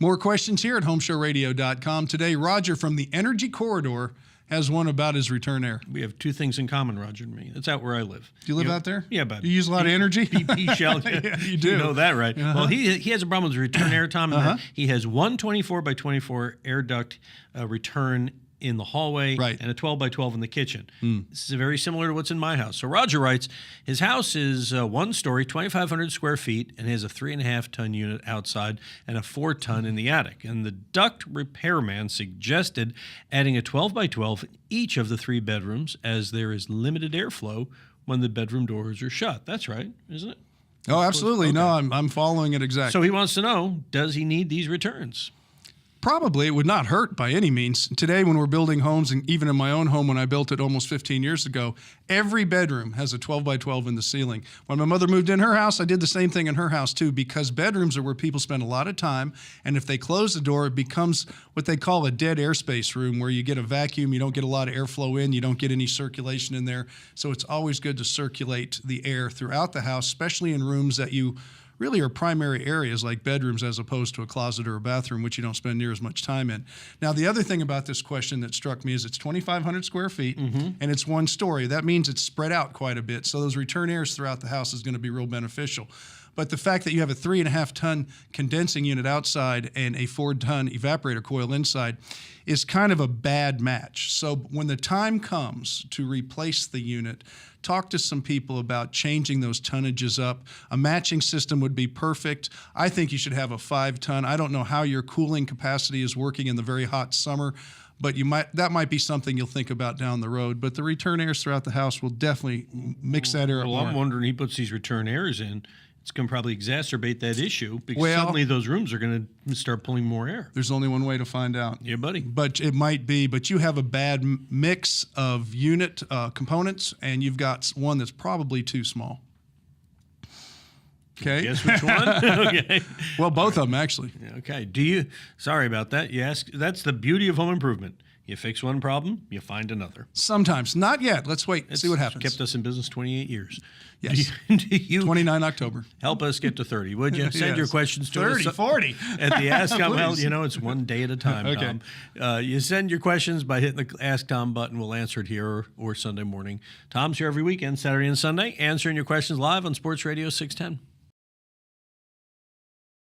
More questions here at HomeShowRadio.com. Today, Roger from the Energy Corridor has one about his return air. We have two things in common, Roger and me. That's out where I live. Do you live out there? Yeah, but you use a lot of energy? PP shell. Yeah, you do. You know that, right? Uh-huh. Well, he has a problem with his return air, Tom. And he has one 24 by 24 air duct return in the hallway and a 12 by 12 in the kitchen. This is very similar to what's in my house. So Roger writes, his house is one story, 2,500 square feet, and has a 3.5-ton unit outside and a 4-ton in the attic. And the duct repairman suggested adding a 12 by 12 in each of the 3 bedrooms, as there is limited airflow when the bedroom doors are shut. That's right, isn't it? Oh, absolutely. Okay. No, I'm following it exactly. So he wants to know, does he need these returns? Probably. It would not hurt by any means. Today, when we're building homes, and even in my own home when I built it almost 15 years ago, every bedroom has a 12 by 12 in the ceiling. When my mother moved in her house, I did the same thing in her house too, because bedrooms are where people spend a lot of time, and if they close the door, it becomes what they call a dead airspace room, where you get a vacuum, you don't get a lot of airflow in, you don't get any circulation in there. So it's always good to circulate the air throughout the house, especially in rooms that you really are primary areas like bedrooms, as opposed to a closet or a bathroom, which you don't spend near as much time in. Now, the other thing about this question that struck me is it's 2,500 square feet and it's one story. That means it's spread out quite a bit. So those return airs throughout the house is going to be real beneficial. But the fact that you have a 3.5-ton condensing unit outside and a 4-ton evaporator coil inside is kind of a bad match. So when the time comes to replace the unit, talk to some people about changing those tonnages up. A matching system would be perfect. I think you should have a 5-ton. I don't know how your cooling capacity is working in the very hot summer, but that might be something you'll think about down the road. But the return airs throughout the house will definitely mix that air up more. I'm wondering, he puts these return airs in, it's going to probably exacerbate that issue, because suddenly those rooms are going to start pulling more air. There's only one way to find out. Yeah, buddy. But it might be, but you have a bad mix of unit components, and you've got one that's probably too small. Okay. Guess which one? Okay. Well, both of them, actually. Okay. Sorry about that. You ask. That's the beauty of home improvement. You fix one problem, you find another. Sometimes. Not yet. Let's wait and see what happens. It's kept us in business 28 years. Yes. Do you 29 October. Help us get to 30, would you? Send your questions to 30, us. 40. At the Ask Tom. Well, it's one day at a time, okay. Tom. You send your questions by hitting the Ask Tom button. We'll answer it here or Sunday morning. Tom's here every weekend, Saturday and Sunday, answering your questions live on Sports Radio 610.